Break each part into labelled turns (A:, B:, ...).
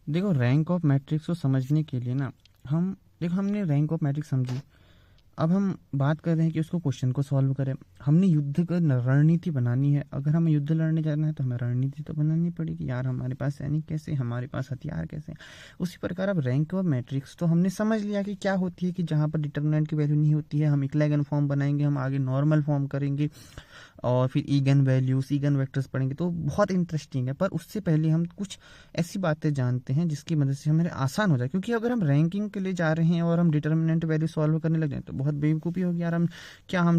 A: देखो rank of matrix को समझने के लिए ना हमने रैंक ऑफ मैट्रिक्स समझी। अब हम बात कर रहे हैं कि उसको क्वेश्चन को सॉल्व करें। हमने युद्ध का रणनीति बनानी है। अगर हमें युद्ध लड़ने जाना है तो हमें रणनीति तो बनानी पड़ेगी यार, हमारे पास सैनिक कैसे, हमारे पास हथियार कैसे। उसी प्रकार अब रैंक ऑफ मैट्रिक्स तो हमने समझ लिया कि क्या होती है, कि जहाँ पर डिटर्मिनेंट की वैल्यू नहीं होती है हम इक्लेगन फॉर्म बनाएंगे, हम आगे नॉर्मल फॉर्म करेंगे और फिर ईगन वैल्यूज ईगन वेक्टर्स पढ़ेंगे। तो बहुत इंटरेस्टिंग है, पर उससे पहले हम कुछ ऐसी बातें जानते हैं जिसकी मदद से हमें आसान हो जाए। क्योंकि अगर हम रैंकिंग के लिए जा रहे हैं और हम डिटर्मिनेंट वैल्यू सॉल्व करने लग जाए तो बहुत बेवकूफ़ी होगी यार। हम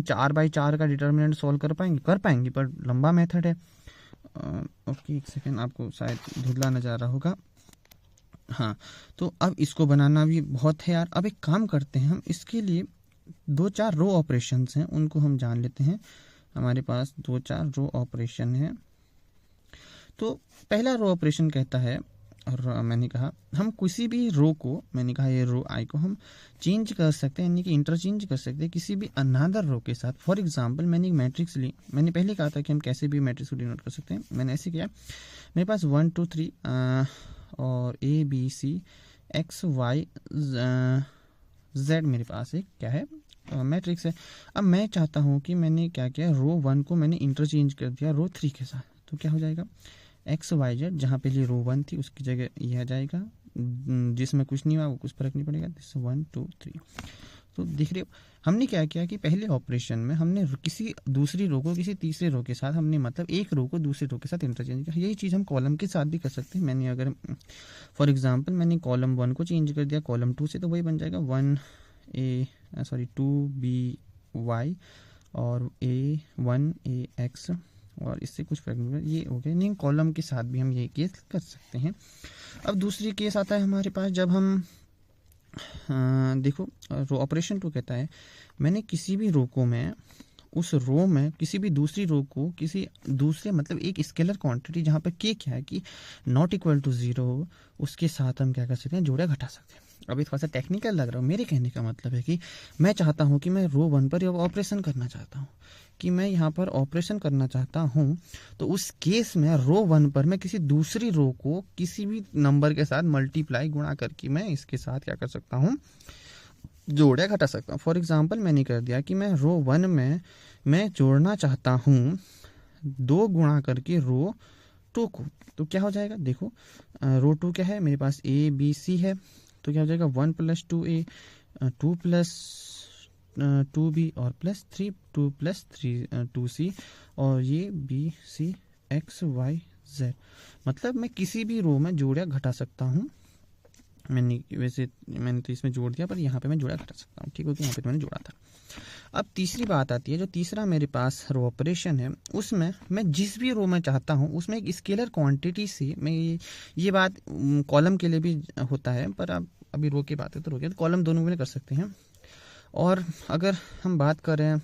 A: 4/4 का डिटर्मिनेंट सॉल्व कर पाएंगे पर लंबा मेथड है। ओके एक सेकेंड, आपको शायद धुंधला नजर आ रहा होगा। हाँ, तो अब इसको बनाना भी बहुत है यार। अब एक काम करते हैं, हम इसके लिए 2-4 रो ऑपरेशंस हैं उनको हम जान लेते हैं। हमारे पास 2-4 रो ऑपरेशन है। तो पहला रो ऑपरेशन कहता है, और मैंने कहा हम किसी भी रो को, मैंने कहा ये रो आई को हम चेंज कर सकते हैं, यानी कि इंटरचेंज कर सकते हैं किसी भी अनदर रो के साथ। फॉर एग्जांपल मैंने एक मैट्रिक्स ली, मैंने पहले कहा था कि हम कैसे भी मैट्रिक्स को डिनोट कर सकते हैं। मैंने ऐसे किया, मेरे पास 1 2 3 और ABCXYZ मेरे पास एक क्या है मैट्रिक्स है। अब मैं चाहता हूँ कि मैंने क्या किया, रो 1 को मैंने इंटरचेंज कर दिया रो 3 के साथ। तो क्या हो जाएगा, XYZ जहाँ पहले रो 1 थी उसकी जगह ये आ जाएगा, जिसमें कुछ नहीं हुआ वो कुछ फर्क नहीं पड़ेगा, दिस 1 2 3। तो दिख रहे हो हमने क्या किया कि पहले ऑपरेशन में हमने किसी दूसरी रो को किसी तीसरे रो के साथ, हमने मतलब एक रो को दूसरे रो के साथ इंटरचेंज किया। यही चीज़ हम कॉलम के साथ भी कर सकते हैं। मैंने अगर फॉर एग्जांपल मैंने कॉलम 1 को चेंज कर दिया कॉलम 2 से, तो वही बन जाएगा 2BY और A1AX, और इससे कुछ फर्क नहीं पड़ेगा, ये हो गया। नहीं, कॉलम के साथ भी हम ये केस कर सकते हैं। अब दूसरी केस आता है हमारे पास, जब हम देखो रो ऑपरेशन 2 कहता है मैंने किसी भी रो को मैं उस रो में किसी भी दूसरी रो को किसी दूसरे मतलब एक स्केलर क्वांटिटी जहाँ पर के क्या है कि नॉट इक्वल टू 0, उसके साथ हम क्या कर सकते हैं, जोड़ा घटा सकते हैं। अभी थोड़ा सा टेक्निकल लग रहा हूँ, मेरे कहने का मतलब है कि मैं चाहता हूँ कि मैं रो 1 पर ऑपरेशन करना चाहता हूँ, कि मैं यहाँ पर ऑपरेशन करना चाहता हूँ। तो उस केस में रो 1 पर मैं किसी दूसरी रो को किसी भी नंबर के साथ मल्टीप्लाई गुणा करके मैं इसके साथ क्या कर सकता हूँ, जोड़ा घटा सकता हूँ। फॉर एग्जांपल मैंने कर दिया कि मैं रो 1 में मैं जोड़ना चाहता हूँ 2 गुणा करके रो 2 को। तो क्या हो जाएगा, देखो रो 2 क्या है, मेरे पास ABC है, तो क्या हो जाएगा 1 + 2A 2 + 2B और +3 2 + 3 2C, और ये BCXYZ। मतलब मैं किसी भी रो में जोड़ा घटा सकता हूँ। मैंने तो इसमें जोड़ दिया, पर यहाँ पे मैं जोड़ा घटा सकता हूँ, ठीक है, यहाँ पे तो मैंने जोड़ा था। अब तीसरी बात आती है, जो तीसरा मेरे पास रो ऑपरेशन है, उसमें मैं जिस भी रो में चाहता हूँ उसमें एक स्केलर क्वांटिटी से मैं ये बात कॉलम के लिए भी होता है, पर अब अभी रो की बात है तो रो के, तो कॉलम दोनों में कर सकते हैं। और अगर हम बात करें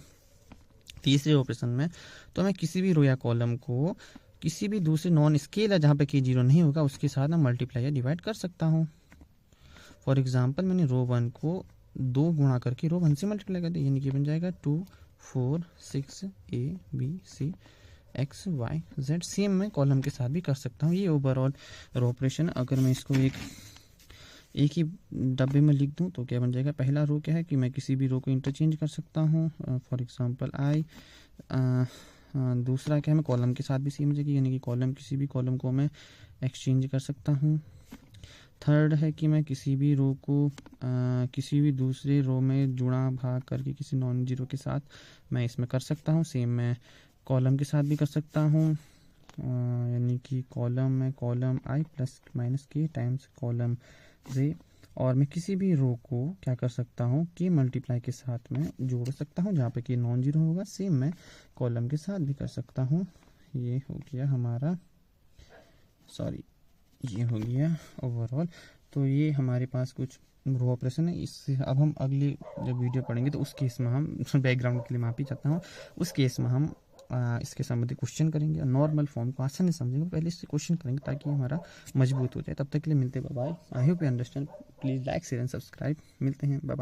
A: तीसरे ऑपरेशन में, तो मैं किसी भी रो या कॉलम को किसी भी दूसरे नॉन स्केल है जहाँ पे की 0 नहीं होगा उसके साथ मैं मल्टीप्लाई या डिवाइड कर सकता हूँ। फॉर एग्जाम्पल मैंने रो 1 को 2 गुणा करके रो 1 से मल्टीप्लाई कर दिया, यानी कि बन जाएगा 2 4 6 ABCXYZ। सेम मैं कॉलम के साथ भी कर सकता हूँ। ये ओवरऑल रो ऑपरेशन। अगर मैं इसको एक ही डब्बे में लिख दूं तो क्या बन जाएगा, पहला रो क्या है कि मैं किसी भी रो को इंटरचेंज कर सकता हूँ, फॉर एग्जांपल I। दूसरा क्या है, मैं कॉलम के साथ भी सेम हो जाएगी, यानी कि कॉलम किसी भी कॉलम को मैं एक्सचेंज कर सकता हूँ। थर्ड है कि मैं किसी भी रो को किसी भी दूसरे रो में जुड़ा भाग करके किसी नॉन जीरो के साथ मैं इसमें कर सकता हूँ। सेम मैं कॉलम के साथ भी कर सकता हूँ, यानी कि कॉलम में column I + -k times column J। और मैं किसी भी रो को क्या कर सकता हूँ, k मल्टीप्लाई के साथ में जोड़ सकता हूँ जहाँ पे k नॉन जीरो होगा। सेम मैं कॉलम के साथ भी कर सकता हूँ। ये हो गया हमारा, सॉरी ये हो गया ओवरऑल। तो ये हमारे पास कुछ रो ऑपरेशन है। इससे अब हम अगली जब वीडियो पढ़ेंगे तो उस केस में हम बैकग्राउंड के लिए माफ़ी चाहता हूँ, उस केस में हम इसके संबंधित क्वेश्चन करेंगे और नॉर्मल फॉर्म को आसानी से समझेंगे। पहले इससे क्वेश्चन करेंगे ताकि हमारा मजबूत हो जाए। तब तक के लिए मिलते हैं, bye bye. I hope you understand. Please like share and subscribe. मिलते हैं, बाय बाय।